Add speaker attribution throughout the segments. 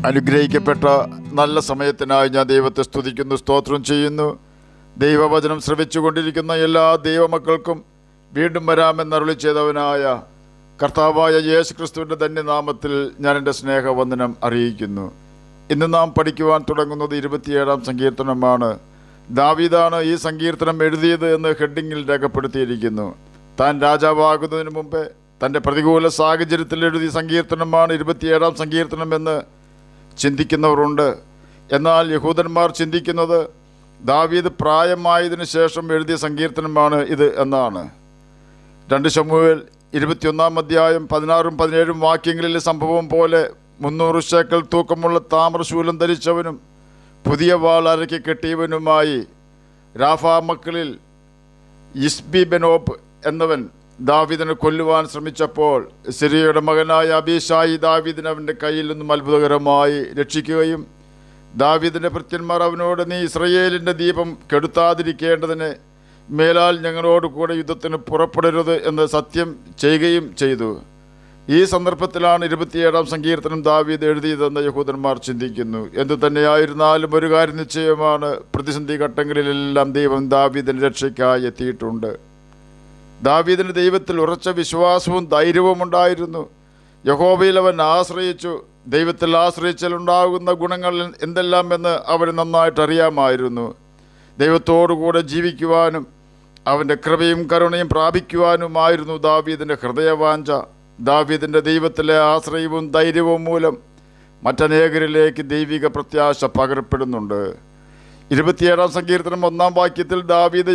Speaker 1: അനുഗ്രഹിക്കപ്പെട്ട നല്ല സമയത്തിനായി ഞാൻ ദൈവത്തെ സ്തുതിക്കുന്നു, സ്തോത്രം ചെയ്യുന്നു. ദൈവവചനം ശ്രവിച്ചുകൊണ്ടിരിക്കുന്ന എല്ലാ ദൈവമക്കൾക്കും വീണ്ടും വരാമെന്നരുളി ചെയ്തവനായ കർത്താവായ യേശു ക്രിസ്തുവിൻ്റെ ധന്യനാമത്തിൽ ഞാൻ എൻ്റെ സ്നേഹവന്ദനം അറിയിക്കുന്നു. ഇന്ന് നാം പഠിക്കുവാൻ തുടങ്ങുന്നത് 27-ാം സങ്കീർത്തനമാണ്. ദാവീദാണ് ഈ സങ്കീർത്തനം എഴുതിയത് എന്ന് ഹെഡിങ്ങിൽ രേഖപ്പെടുത്തിയിരിക്കുന്നു. താൻ രാജാവാകുന്നതിന് മുമ്പേ തൻ്റെ പ്രതികൂല സാഹചര്യത്തിൽ എഴുതിയ സങ്കീർത്തനമാണ് 27-ാം സങ്കീർത്തനം എന്ന് ചിന്തിക്കുന്നവരുണ്ട്. എന്നാൽ യഹൂദന്മാർ ചിന്തിക്കുന്നത് ദാവീദ് പ്രായമായതിനു ശേഷം എഴുതിയ സങ്കീർത്തനമാണ് ഇത് എന്നാണ്. 2 ശമൂവേൽ 21-ാം അധ്യായം 16-17 വാക്യങ്ങളിലെ സംഭവം പോലെ 300 ശേക്കൽ തൂക്കമുള്ള താമ്രശൂലം ധരിച്ചവനും പുതിയ വാൾ അരയ്ക്ക് കെട്ടിയവനുമായി രാഫാ മക്കളിൽ ഇസ്ബിബെനോബ് എന്നവൻ ദാവീദിനെ കൊല്ലുവാൻ ശ്രമിച്ചപ്പോൾ സിറിയയുടെ മകനായ അബീശായി ദാവീദിനെ അവൻ്റെ കയ്യിൽ നിന്നും അത്ഭുതകരമായി രക്ഷിക്കുകയും ദാവീദിൻ്റെ ഭൃത്യന്മാർ അവനോട്, നീ ഇസ്രയേലിൻ്റെ ദീപം കെടുത്താതിരിക്കേണ്ടതിന് മേലാൽ ഞങ്ങളോട് കൂടെ യുദ്ധത്തിന് പുറപ്പെടരുത് എന്ന് സത്യം ചെയ്യുകയും ചെയ്തു. ഈ സന്ദർഭത്തിലാണ് 27-ാം സങ്കീർത്തനം ദാവീദ് എഴുതിയതെന്ന് യഹൂദന്മാർ ചിന്തിക്കുന്നു. എന്തു തന്നെയായിരുന്നാലും ഒരു കാര്യം നിശ്ചയമാണ്, പ്രതിസന്ധി ഘട്ടങ്ങളിലെല്ലാം ദൈവം ദാവീദിൻ്റെ രക്ഷയ്ക്കായി എത്തിയിട്ടുണ്ട്. ദാവീദിന് ദൈവത്തിൽ ഉറച്ച വിശ്വാസവും ധൈര്യവും ഉണ്ടായിരുന്നു. യഹോവയിൽ അവൻ ആശ്രയിച്ചു. ദൈവത്തിൽ ആശ്രയിച്ചാലുണ്ടാകുന്ന ഗുണങ്ങൾ എന്തെല്ലാം എന്ന് അവന് നന്നായിട്ട് അറിയാമായിരുന്നു. ദൈവത്തോടുകൂടെ ജീവിക്കുവാനും അവൻ്റെ കൃപയും കരുണയും പ്രാപിക്കുവാനുമായിരുന്നു ദാവീദിൻ്റെ ഹൃദയവാഞ്ച. ദാവീദിൻ്റെ ദൈവത്തിലെ ആശ്രയവും ധൈര്യവും മൂലം മറ്റനേകരിലേക്ക് ദൈവിക പ്രത്യാശ പകരപ്പെടുന്നുണ്ട്. 27-ാം സങ്കീർത്തനം 1-ാം വാക്യത്തിൽ ദാവീദ്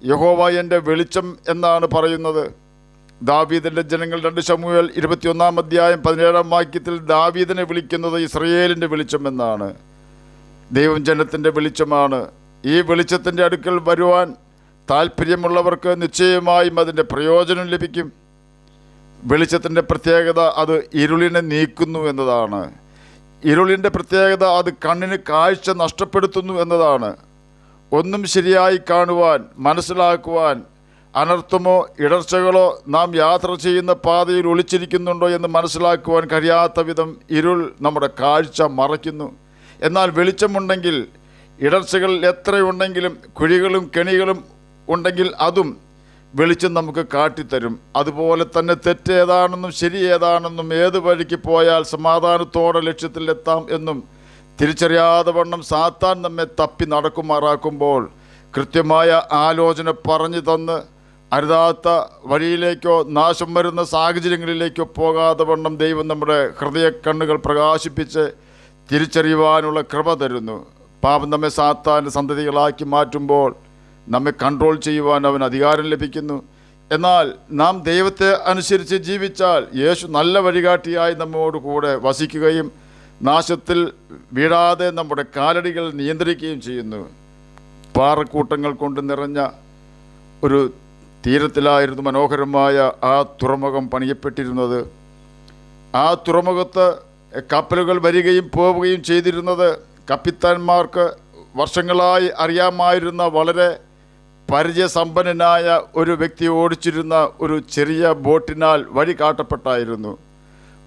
Speaker 1: യഹോവ എൻ്റെ വെളിച്ചം എന്നാണ് പറയുന്നത്. ദാവീദിൻ്റെ ജനങ്ങൾ 2 ശമൂവേൽ 21-ാം അധ്യായം 17-ാം വാക്യത്തിൽ ദാവീദിനെ വിളിക്കുന്നത് ഇസ്രയേലിൻ്റെ വെളിച്ചം എന്നാണ്. ദൈവം ജനത്തിൻ്റെ വെളിച്ചമാണ്. ഈ വെളിച്ചത്തിൻ്റെ അടുക്കൽ വരുവാൻ താല്പര്യമുള്ളവർക്ക് നിശ്ചയമായും അതിൻ്റെ പ്രയോജനം ലഭിക്കും. വെളിച്ചത്തിൻ്റെ പ്രത്യേകത അത് ഇരുളിനെ നീക്കുന്നു എന്നതാണ്. ഇരുളിൻ്റെ പ്രത്യേകത അത് കണ്ണിന് കാഴ്ച നഷ്ടപ്പെടുത്തുന്നു എന്നതാണ്. ഒന്നും ശരിയായി കാണുവാൻ, മനസ്സിലാക്കുവാൻ, അനർത്ഥമോ ഇടർച്ചകളോ നാം യാത്ര ചെയ്യുന്ന പാതയിൽ ഒളിച്ചിരിക്കുന്നുണ്ടോ എന്ന് മനസ്സിലാക്കുവാൻ കഴിയാത്ത വിധം ഇരുൾ നമ്മുടെ കാഴ്ച മറയ്ക്കുന്നു. എന്നാൽ വെളിച്ചമുണ്ടെങ്കിൽ ഇടർച്ചകൾ എത്രയുണ്ടെങ്കിലും കുഴികളും കെണികളും ഉണ്ടെങ്കിൽ അതും വെളിച്ചം നമുക്ക് കാട്ടിത്തരും. അതുപോലെ തന്നെ തെറ്റ് ഏതാണെന്നും ശരി ഏതാണെന്നും ഏത് വഴിക്ക് പോയാൽ സമാധാനത്തോടെ ലക്ഷ്യത്തിലെത്താം എന്നും തിരിച്ചറിയാതെ വണ്ണം സാത്താൻ നമ്മെ തപ്പി നടക്കുമാറാക്കുമ്പോൾ കൃത്യമായ ആലോചന പറഞ്ഞു തന്ന് അരുതാത്ത വഴിയിലേക്കോ നാശം വരുന്ന സാഹചര്യങ്ങളിലേക്കോ പോകാതെ വണ്ണം ദൈവം നമ്മുടെ ഹൃദയ കണ്ണുകൾ പ്രകാശിപ്പിച്ച് തിരിച്ചറിയുവാനുള്ള കൃപ തരുന്നു. പാപം നമ്മെ സാത്താൻ്റെ സന്തതികളാക്കി മാറ്റുമ്പോൾ നമ്മെ കൺട്രോൾ ചെയ്യുവാൻ അവന് അധികാരം ലഭിക്കുന്നു. എന്നാൽ നാം ദൈവത്തെ അനുസരിച്ച് ജീവിച്ചാൽ യേശു നല്ല വഴികാട്ടിയായി നമ്മോട് കൂടെ വസിക്കുകയും നാശത്തിൽ വീഴാതെ നമ്മുടെ കാലടികൾ നിയന്ത്രിക്കുകയും ചെയ്യുന്നു. പാറക്കൂട്ടങ്ങൾ കൊണ്ട് നിറഞ്ഞ ഒരു തീരത്തിലായിരുന്നു മനോഹരമായ ആ തുറമുഖം പണിയപ്പെട്ടിരുന്നത്. ആ തുറമുഖത്ത് കപ്പലുകൾ വരികയും പോവുകയും ചെയ്തിരുന്നത് കപ്പിത്താന്മാർക്ക് വർഷങ്ങളായി അറിയാമായിരുന്ന വളരെ പരിചയസമ്പന്നനായ ഒരു വ്യക്തി ഓടിച്ചിരുന്ന ഒരു ചെറിയ ബോട്ടിനാൽ വഴി കാട്ടപ്പെട്ടായിരുന്നു.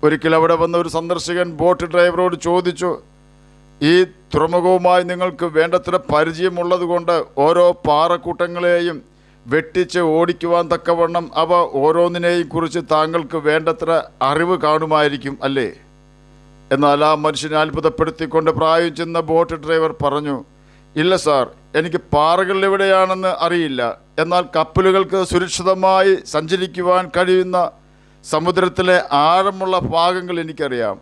Speaker 1: ഒരിക്കൽ അവിടെ വന്ന ഒരു സന്ദർശകൻ ബോട്ട് ഡ്രൈവറോട് ചോദിച്ചു, ഈ തുറമുഖവുമായി നിങ്ങൾക്ക് വേണ്ടത്ര പരിചയമുള്ളത് കൊണ്ട് ഓരോ പാറക്കൂട്ടങ്ങളെയും വെട്ടിച്ച് ഓടിക്കുവാൻ തക്കവണ്ണം അവ ഓരോന്നിനെയും കുറിച്ച് താങ്കൾക്ക് വേണ്ടത്ര അറിവ് കാണുമായിരിക്കും അല്ലേ? എന്നാൽ ആ മനുഷ്യനെ അത്ഭുതപ്പെടുത്തിക്കൊണ്ട് പ്രായം ചെന്ന ബോട്ട് ഡ്രൈവർ പറഞ്ഞു, ഇല്ല സാർ, എനിക്ക് പാറകൾ എവിടെയാണെന്ന് അറിയില്ല. എന്നാൽ കപ്പലുകൾക്ക് സുരക്ഷിതമായി സഞ്ചരിക്കുവാൻ കഴിയുന്ന സമുദ്രത്തിലെ ആഴമുള്ള ഭാഗങ്ങൾ എനിക്കറിയാം.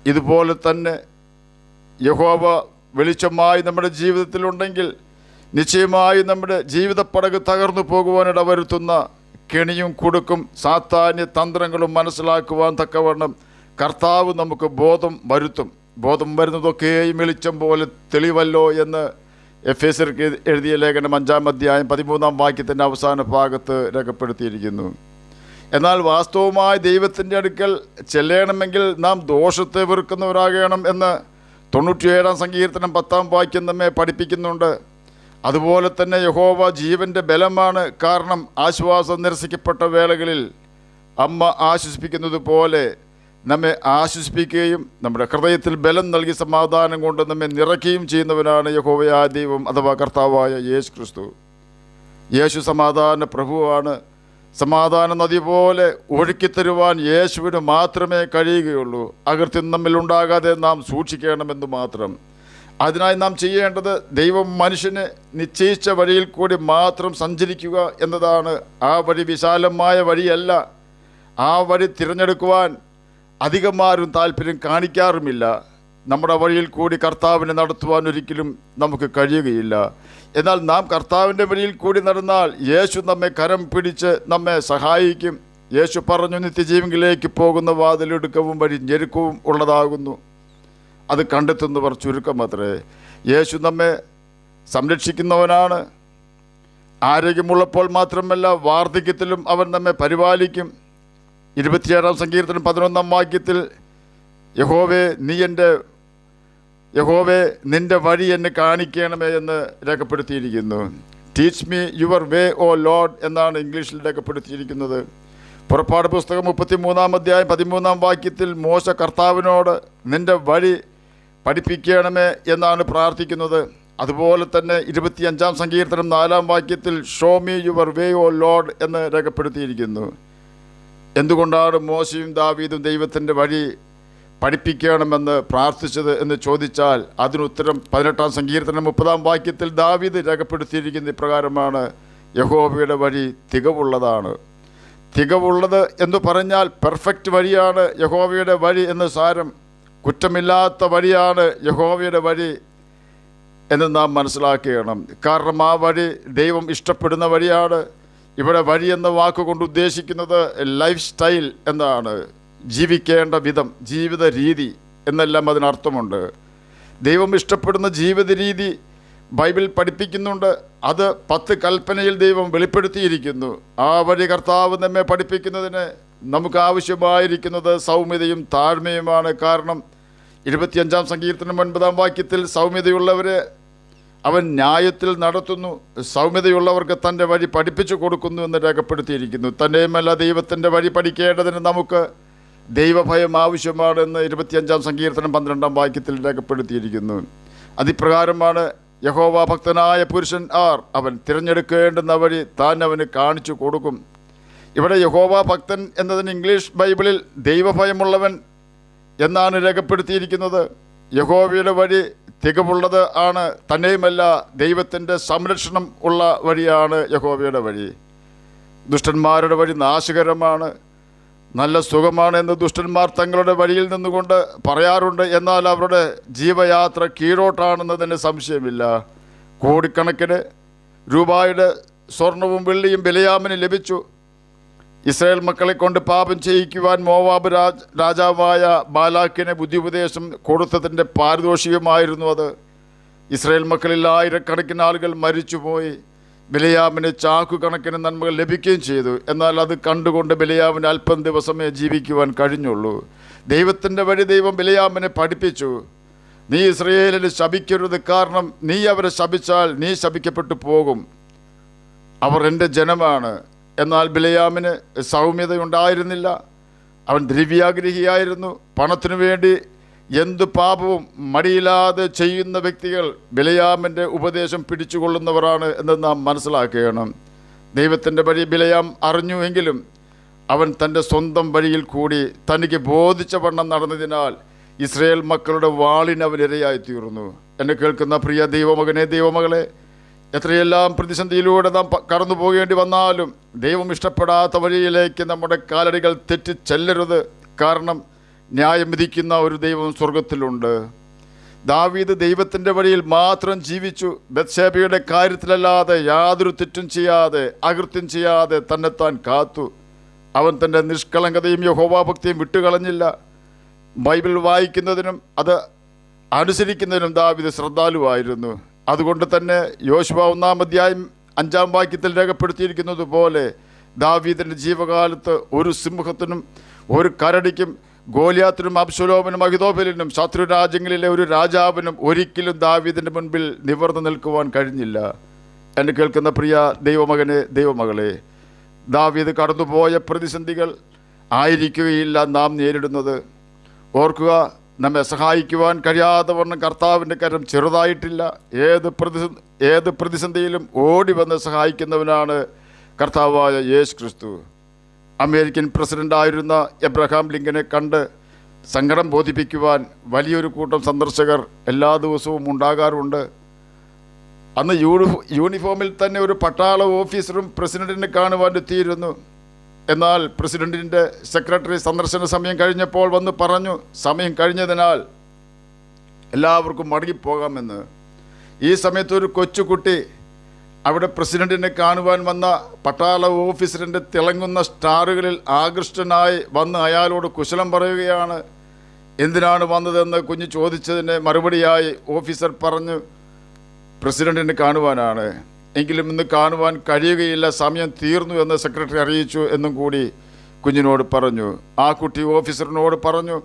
Speaker 1: ഇതുപോലെ തന്നെ യഹോവ വെളിച്ചമായി നമ്മുടെ ജീവിതത്തിലുണ്ടെങ്കിൽ നിശ്ചയമായി നമ്മുടെ ജീവിതപ്പടക് തകർന്നു പോകുവാനിട വരുത്തുന്ന കെണിയും കുടുക്കും സാത്താന്യ തന്ത്രങ്ങളും മനസ്സിലാക്കുവാൻ തക്കവണ്ണം കർത്താവ് നമുക്ക് ബോധം വരുത്തും. ബോധം വരുന്നതൊക്കെയും വെളിച്ചം പോലെ തെളിവല്ലോ എന്ന് എഫേസ്യർക്ക് എഴുതിയ ലേഖനം 5-ാം അധ്യായം 13-ാം വാക്യത്തിൻ്റെ അവസാന ഭാഗത്ത് രേഖപ്പെടുത്തിയിരിക്കുന്നു. എന്നാൽ വാസ്തവമായി ദൈവത്തിൻ്റെ അടുക്കൽ ചെല്ലണമെങ്കിൽ നാം ദോഷത്തെ വെറുക്കുന്നവരാകണം എന്ന് 97-ാം സങ്കീർത്തനം 10-ാം വാക്യം നമ്മെ പഠിപ്പിക്കുന്നുണ്ട്. അതുപോലെ തന്നെ യഹോവ ജീവൻ്റെ ബലമാണ്. കാരണം ആശ്വാസം നിരസിക്കപ്പെട്ട വേളകളിൽ അമ്മ ആശ്വസിപ്പിക്കുന്നത് പോലെ നമ്മെ ആശ്വസിപ്പിക്കുകയും നമ്മുടെ ഹൃദയത്തിൽ ബലം നൽകി സമാധാനം കൊണ്ട് നമ്മെ നിറയ്ക്കുകയും ചെയ്യുന്നവനാണ് യഹോവയായ ദൈവം അഥവാ കർത്താവായ യേശു ക്രിസ്തു. യേശു സമാധാന പ്രഭുവാണ്. സമാധാന നദി പോലെ ഒഴുക്കിത്തരുവാൻ യേശുവിന് മാത്രമേ കഴിയുകയുള്ളൂ. അകൃത്യം നമ്മിൽ ഉണ്ടാകാതെ നാം സൂക്ഷിക്കണമെന്ന് മാത്രം. അതിനായി നാം ചെയ്യേണ്ടത് ദൈവം മനുഷ്യനെ നിശ്ചയിച്ച വഴിയിൽ കൂടി മാത്രം സഞ്ചരിക്കുക എന്നതാണ്. ആ വഴി വിശാലമായ വഴിയല്ല. ആ വഴി തിരഞ്ഞെടുക്കുവാൻ അധികമാരും താല്പര്യം കാണിക്കാറുമില്ല. നമ്മുടെ വഴിയിൽ കൂടി കർത്താവിനെ നടത്തുവാൻ ഒരിക്കലും നമുക്ക് കഴിയുകയില്ല. എന്നാൽ നാം കർത്താവിൻ്റെ വഴിയിൽ കൂടി നടന്നാൽ യേശു നമ്മെ കരം പിടിച്ച് നമ്മെ സഹായിക്കും. യേശു പറഞ്ഞു, നിത്യജീവനിലേക്ക് പോകുന്ന വാതിലിടുക്കവും വഴി ഞെരുക്കവും ഉള്ളതാകുന്നു, അത് കണ്ടെത്തുന്നവർ ചുരുക്കമത്രേ. യേശു നമ്മെ സംരക്ഷിക്കുന്നവനാണ്. ആരോഗ്യമുള്ളപ്പോൾ മാത്രമല്ല, വാർദ്ധക്യത്തിലും അവൻ നമ്മെ പരിപാലിക്കും. 27-ാം സങ്കീർത്തനം 11-ാം വാക്യത്തിൽ യഹോവേ നിൻ്റെ വഴി എന്നെ കാണിക്കണമേ എന്ന് രേഖപ്പെടുത്തിയിരിക്കുന്നു. Teach me your way O Lord എന്നാണ് ഇംഗ്ലീഷിൽ രേഖപ്പെടുത്തിയിരിക്കുന്നത്. പുറപ്പാട് പുസ്തകം 33-ാം അധ്യായം 13-ാം വാക്യത്തിൽ മോശ കർത്താവിനോട് നിൻ്റെ വഴി പഠിപ്പിക്കണമേ എന്നാണ് പ്രാർത്ഥിക്കുന്നത്. അതുപോലെ തന്നെ 25-ാം സങ്കീർത്തനം 4-ാം വാക്യത്തിൽ show me your way O Lord എന്ന് രേഖപ്പെടുത്തിയിരിക്കുന്നു. എന്തുകൊണ്ടാണ് മോശയും ദാവീദും ദൈവത്തിൻ്റെ വഴി പഠിപ്പിക്കണമെന്ന് പ്രാർത്ഥിച്ചത് എന്ന് ചോദിച്ചാൽ അതിനുത്തരം 18-ാം സങ്കീർത്തനം 30-ാം വാക്യത്തിൽ ദാവീദ് രേഖപ്പെടുത്തിയിരിക്കുന്ന ഇപ്രകാരമാണ്: യഹോവയുടെ വഴി തികവുള്ളതാണ്. തികവുള്ളത് എന്ന് പറഞ്ഞാൽ പെർഫെക്റ്റ് വഴിയാണ് യഹോവയുടെ വഴി എന്ന് സാരം. കുറ്റമില്ലാത്ത വഴിയാണ് യഹോവയുടെ വഴി എന്ന് നാം മനസ്സിലാക്കണം. കാരണം ആ വഴി ദൈവം ഇഷ്ടപ്പെടുന്ന വഴിയാണ്. ഇവിടെ വഴി എന്ന വാക്കുകൊണ്ട് ഉദ്ദേശിക്കുന്നത് ലൈഫ് സ്റ്റൈൽ എന്നാണ്. ജീവിക്കേണ്ട വിധം, ജീവിത രീതി എന്നെല്ലാം അതിനർത്ഥമുണ്ട്. ദൈവം ഇഷ്ടപ്പെടുന്ന ജീവിത രീതി ബൈബിൾ പഠിപ്പിക്കുന്നുണ്ട്. അത് 10 കൽപ്പനയിൽ ദൈവം വെളിപ്പെടുത്തിയിരിക്കുന്നു. ആ വഴി കർത്താവ് നമ്മെ പഠിപ്പിക്കുന്നതിന് നമുക്ക് ആവശ്യമായിരിക്കുന്നത് സൗമ്യതയും താഴ്മയുമാണ്. കാരണം 25-ാം സങ്കീർത്തനം 9-ാം വാക്യത്തിൽ സൗമ്യതയുള്ളവരെ അവൻ ന്യായത്തിൽ നടത്തുന്നു, സൗമ്യതയുള്ളവർക്ക് തൻ്റെ വഴി പഠിപ്പിച്ചു കൊടുക്കുന്നു എന്ന് രേഖപ്പെടുത്തിയിരിക്കുന്നു. തന്നെയുമല്ല, ദൈവത്തിൻ്റെ വഴി പഠിക്കേണ്ടതിന് നമുക്ക് ദൈവഭയം ആവശ്യമാണെന്ന് 25-ാം സങ്കീർത്തനം 12-ാം വാക്യത്തിൽ രേഖപ്പെടുത്തിയിരിക്കുന്നു. അതിപ്രകാരമാണ് യഹോവ ഭക്തനായ പുരുഷൻ അവൻ തിരഞ്ഞെടുക്കേണ്ടുന്ന വഴി താൻ അവന് കാണിച്ചു കൊടുക്കും. ഇവിടെ യഹോവ ഭക്തൻ എന്നതിന് ഇംഗ്ലീഷ് ബൈബിളിൽ ദൈവഭയമുള്ളവൻ എന്നാണ് രേഖപ്പെടുത്തിയിരിക്കുന്നത്. യഹോവയുടെ വഴി തികവുള്ളത് ആണ്. തന്നെയുമല്ല, ദൈവത്തിൻ്റെ സംരക്ഷണം ഉള്ള വഴിയാണ് യഹോവയുടെ വഴി. ദുഷ്ടന്മാരുടെ വഴി നാശകരമാണ്, നല്ല സുഖമാണ് എന്ന് ദുഷ്ടന്മാർ തങ്ങളുടെ വഴിയിൽ നിന്നുകൊണ്ട് പറയാറുണ്ട്. എന്നാൽ അവരുടെ ജീവയാത്ര കീഴോട്ടാണെന്നതിന് സംശയമില്ല. കോടിക്കണക്കിന് രൂപയുടെ സ്വർണവും വെള്ളിയും ബിലയാമിന് ലഭിച്ചു. ഇസ്രായേൽ മക്കളെ കൊണ്ട് പാപം ചെയ്യിക്കുവാൻ മോവാബ് രാജാവായ ബാലാക്കിനെ ബുദ്ധിയുപദേശം കൊടുത്തതിൻ്റെ പാരിതോഷികമായിരുന്നു അത്. ഇസ്രായേൽ മക്കളിൽ ആയിരക്കണക്കിന് ആളുകൾ മരിച്ചുപോയി. ബിലയാമിന് ചാക്കുകണക്കിന് നന്മകൾ ലഭിക്കുകയും ചെയ്തു. എന്നാൽ അത് കണ്ടുകൊണ്ട് ബിലയാമിന് അല്പം ദിവസമേ ജീവിക്കുവാൻ കഴിഞ്ഞുള്ളൂ. ദൈവത്തിൻ്റെ വഴി ദൈവം ബിലയാമിനെ പഠിപ്പിച്ചു. നീ ഇസ്രായേലിനെ ശപിക്കരുത്, കാരണം നീ അവരെ ശപിച്ചാൽ നീ ശപിക്കപ്പെട്ടു പോകും. അവർ എൻ്റെ ജനമാണ്. എന്നാൽ ബിലയാമിന് സൗമ്യതയുണ്ടായിരുന്നില്ല. അവൻ ദ്രവ്യാഗ്രഹിയായിരുന്നു. പണത്തിനു വേണ്ടി എന്തു പാപവും മടിയില്ലാതെ ചെയ്യുന്ന വ്യക്തികൾ ബിലയാമിൻ്റെ ഉപദേശം പിടിച്ചുകൊള്ളുന്നവരാണ് എന്ന് നാം മനസ്സിലാക്കണം. ദൈവത്തിൻ്റെ വഴി ബിലയാം അറിഞ്ഞുവെങ്കിലും അവൻ തൻ്റെ സ്വന്തം വഴിയിൽ കൂടി തനിക്ക് ബോധിച്ച വണ്ണം നടന്നതിനാൽ ഇസ്രായേൽ മക്കളുടെ വാളിന് അവൻ ഇരയായിത്തീർന്നു. എന്നെ കേൾക്കുന്ന പ്രിയ ദൈവമകനെ, ദൈവമകളെ, എത്രയെല്ലാം പ്രതിസന്ധിയിലൂടെ നാം കടന്നു പോകേണ്ടി വന്നാലും ദൈവം ഇഷ്ടപ്പെടാത്ത വഴിയിലേക്ക് നമ്മുടെ കാലടികൾ തെറ്റിച്ചെല്ലരുത്. കാരണം ന്യായം വിധിക്കുന്ന ഒരു ദൈവം സ്വർഗത്തിലുണ്ട്. ദാവീദ് ദൈവത്തിൻ്റെ വഴിയിൽ മാത്രം ജീവിച്ചു. ബത്ശേബയുടെ കാര്യത്തിലല്ലാതെ യാതൊരു തെറ്റും ചെയ്യാതെ, അകൃത്യം ചെയ്യാതെ തന്നെത്താൻ കാത്തു. അവൻ തൻ്റെ നിഷ്കളങ്കതയും യഹോവാഭക്തിയും വിട്ടുകളഞ്ഞില്ല. ബൈബിൾ വായിക്കുന്നതിനും അത് അനുസരിക്കുന്നതിനും ദാവീദ് ശ്രദ്ധാലുവായിരുന്നു. അതുകൊണ്ട് തന്നെ യോശുവ 1-ാം അധ്യായം 5-ാം വാക്യത്തിൽ രേഖപ്പെടുത്തിയിരിക്കുന്നത് പോലെ ദാവീദിൻ്റെ ജീവകാലത്ത് ഒരു സിംഹത്തിനും ഒരു കരടിക്കും ഗോലിയാത്തിനും അബ്ശലോമിനും അഹിതോഫെലിനും ശത്രുരാജ്യങ്ങളിലെ ഒരു രാജാവിനും ഒരിക്കലും ദാവീദിൻ്റെ മുൻപിൽ നിവർന്നു നിൽക്കുവാൻ കഴിഞ്ഞില്ല. എന്നെ കേൾക്കുന്ന പ്രിയ ദൈവമകനെ, ദൈവമകളെ, ദാവീദ് കടന്നുപോയ പ്രതിസന്ധികൾ ആയിരിക്കുകയില്ല നാം നേരിടുന്നത്. ഓർക്കുക, നമ്മെ സഹായിക്കുവാൻ കഴിയാതെ വണ്ണം കർത്താവിൻ്റെ കരം ചെറുതായിട്ടില്ല. ഏത് പ്രതിസന്ധിയിലും ഓടി വന്ന് സഹായിക്കുന്നവനാണ് കർത്താവായ യേശു ക്രിസ്തു. അമേരിക്കൻ പ്രസിഡൻ്റായിരുന്ന എബ്രഹാം ലിങ്കനെ കണ്ട് സങ്കടം ബോധിപ്പിക്കുവാൻ വലിയൊരു കൂട്ടം സന്ദർശകർ എല്ലാ ദിവസവും ഉണ്ടാകാറുണ്ട്. അന്ന് യൂണിഫോമിൽ തന്നെ ഒരു പട്ടാള ഓഫീസറും പ്രസിഡന്റിനെ കാണുവാൻ എത്തിയിരുന്നു. എന്നാൽ പ്രസിഡന്റിൻ്റെ സെക്രട്ടറി സന്ദർശന സമയം കഴിഞ്ഞപ്പോൾ വന്ന് പറഞ്ഞു, സമയം കഴിഞ്ഞതിനാൽ എല്ലാവർക്കും മടങ്ങിപ്പോകാമെന്ന്. ഈ സമയത്ത് ഒരു കൊച്ചുകുട്ടി അവിടെ പ്രസിഡന്റിനെ കാണുവാൻ വന്ന പട്ടാള ഓഫീസറിൻ്റെ തിളങ്ങുന്ന സ്റ്റാറുകളിൽ ആകൃഷ്ടനായി വന്ന് അയാളോട് കുശലം പറയുകയാണ്. എന്തിനാണ് വന്നതെന്ന് കുഞ്ഞ് ചോദിച്ചതിന് മറുപടിയായി ഓഫീസർ പറഞ്ഞു, പ്രസിഡന്റിനെ കാണുവാനാണ്, എങ്കിലും ഇന്ന് കാണുവാൻ കഴിയുകയില്ല, സമയം തീർന്നു എന്ന് സെക്രട്ടറി അറിയിച്ചു എന്നും കൂടി കുഞ്ഞിനോട് പറഞ്ഞു. ആ കുട്ടി ഓഫീസറിനോട് പറഞ്ഞു,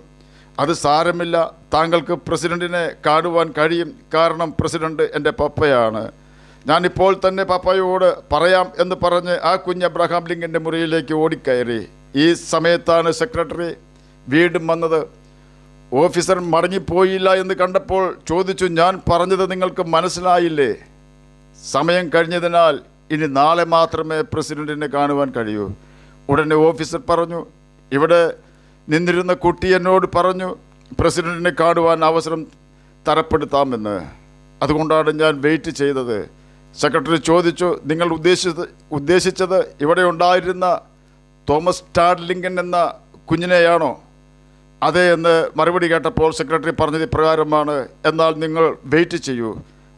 Speaker 1: അത് സാരമില്ല, താങ്കൾക്ക് പ്രസിഡന്റിനെ കാണുവാൻ കഴിയും, കാരണം പ്രസിഡന്റ് എൻ്റെ പപ്പയാണ്. ഞാനിപ്പോൾ തന്നെ പപ്പയോട് പറയാം എന്ന് പറഞ്ഞ് ആ കുഞ്ഞ് അബ്രഹാം ലിങ്കൻ്റെ മുറിയിലേക്ക് ഓടിക്കയറി. ഈ സമയത്താണ് സെക്രട്ടറി വീണ്ടും വന്നത്. ഓഫീസർ മടങ്ങിപ്പോയില്ല എന്ന് കണ്ടപ്പോൾ ചോദിച്ചു, ഞാൻ പറഞ്ഞത് നിങ്ങൾക്ക് മനസ്സിലായില്ലേ? സമയം കഴിഞ്ഞതിനാൽ ഇനി നാളെ മാത്രമേ പ്രസിഡന്റിനെ കാണുവാൻ കഴിയൂ. ഉടനെ ഓഫീസർ പറഞ്ഞു, ഇവിടെ നിന്നിരുന്ന കുട്ടി എന്നോട് പറഞ്ഞു പ്രസിഡന്റിനെ കാണുവാൻ അവസരം തരപ്പെടുത്താമെന്ന്. അതുകൊണ്ടാണ് ഞാൻ വെയിറ്റ് ചെയ്തത്. സെക്രട്ടറി ചോദിച്ചു, നിങ്ങൾ ഉദ്ദേശിച്ചത് ഇവിടെ ഉണ്ടായിരുന്ന തോമസ് ടാഡ് ലിങ്കൻ എന്ന കുഞ്ഞിനെയാണോ? അതെ എന്ന് മറുപടി കേട്ടപ്പോൾ സെക്രട്ടറി പറഞ്ഞത് ഇപ്രകാരമാണ്, എന്നാൽ നിങ്ങൾ വെയിറ്റ് ചെയ്യൂ,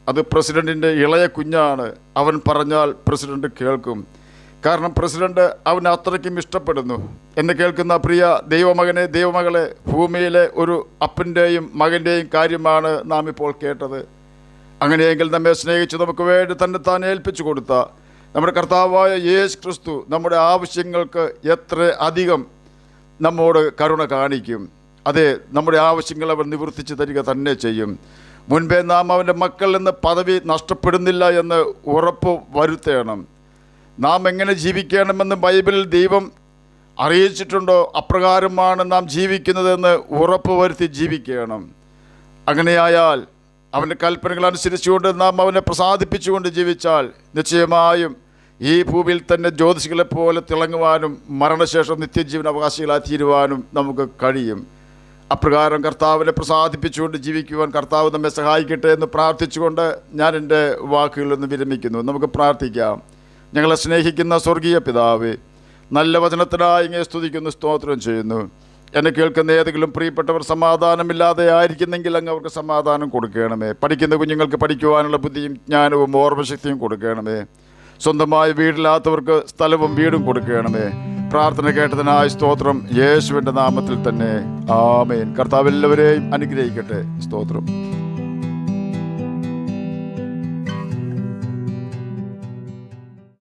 Speaker 1: അത് പ്രസിഡന്റിൻ്റെ ഇളയ കുഞ്ഞാണ്, അവൻ പറഞ്ഞാൽ പ്രസിഡന്റ് കേൾക്കും, കാരണം പ്രസിഡന്റ് അവനെ അത്രയ്ക്കും ഇഷ്ടപ്പെടുന്നു. എന്നെ കേൾക്കുന്ന പ്രിയ ദൈവമകനെ, ദൈവമകളെ, ഭൂമിയിലെ ഒരു അപ്പൻ്റെയും മകൻ്റെയും കാര്യമാണ് നാം ഇപ്പോൾ കേട്ടത്. അങ്ങനെയെങ്കിൽ നമ്മെ സ്നേഹിച്ച് നമുക്ക് വേണ്ടി തന്നെ ഏൽപ്പിച്ചു കൊടുത്ത നമ്മുടെ കർത്താവായ യേശു ക്രിസ്തു നമ്മുടെ ആവശ്യങ്ങൾക്ക് എത്ര അധികം നമ്മോട് കരുണ കാണിക്കും. അതെ, നമ്മുടെ ആവശ്യങ്ങൾ അവൻ നിവർത്തിച്ച് തരിക തന്നെ ചെയ്യും. മുൻപേ നാം അവൻ്റെ മക്കൾ എന്ന പദവി നഷ്ടപ്പെടുന്നില്ല എന്ന് ഉറപ്പ് വരുത്തണം. നാം എങ്ങനെ ജീവിക്കണമെന്ന് ബൈബിളിൽ ദൈവം അറിയിച്ചിട്ടുണ്ടോ അപ്രകാരമാണ് നാം ജീവിക്കുന്നതെന്ന് ഉറപ്പ് വരുത്തി ജീവിക്കണം. അങ്ങനെയായാൽ അവൻ്റെ കൽപ്പനകൾ അനുസരിച്ചുകൊണ്ട് നാം അവനെ പ്രസാദിപ്പിച്ചുകൊണ്ട് ജീവിച്ചാൽ നിശ്ചയമായും ഈ ഭൂമിയിൽ തന്നെ ജ്യോതിഷികളെപ്പോലെ തിളങ്ങുവാനും മരണശേഷം നിത്യജീവൻ അവകാശികളായി തീരുവാനും നമുക്ക് കഴിയും. അപ്രകാരം കർത്താവിനെ പ്രസാദിപ്പിച്ചുകൊണ്ട് ജീവിക്കുവാൻ കർത്താവ് നമ്മെ സഹായിക്കട്ടെ എന്ന് പ്രാർത്ഥിച്ചുകൊണ്ട് ഞാൻ എൻ്റെ വാക്കുകളിൽ നിന്ന് വിരമിക്കുന്നു. നമുക്ക് പ്രാർത്ഥിക്കാം. ഞങ്ങളെ സ്നേഹിക്കുന്ന സ്വർഗീയ പിതാവേ, നല്ല വചനത്തിനായി ഇങ്ങനെ സ്തുതിക്കുന്നു, സ്തോത്രം ചെയ്യുന്നു. എന്നെ കേൾക്കുന്ന ഏതെങ്കിലും പ്രിയപ്പെട്ടവർ സമാധാനമില്ലാതെ ആയിരിക്കുന്നെങ്കിൽ അങ്ങ് അവർക്ക് സമാധാനം കൊടുക്കണമേ. പഠിക്കുന്ന കുഞ്ഞുങ്ങൾക്ക് പഠിക്കുവാനുള്ള ബുദ്ധിയും ജ്ഞാനവും ഓർമ്മശക്തിയും കൊടുക്കണമേ. സ്വന്തമായി വീടില്ലാത്തവർക്ക് സ്ഥലവും വീടും കൊടുക്കണമേ. പ്രാർത്ഥന കേട്ടതിനായി സ്തോത്രം, യേശുവിൻ്റെ നാമത്തിൽ തന്നെ ആമേൻ. കർത്താവ് എല്ലാവരെയും അനുഗ്രഹിക്കട്ടെ. സ്തോത്രം.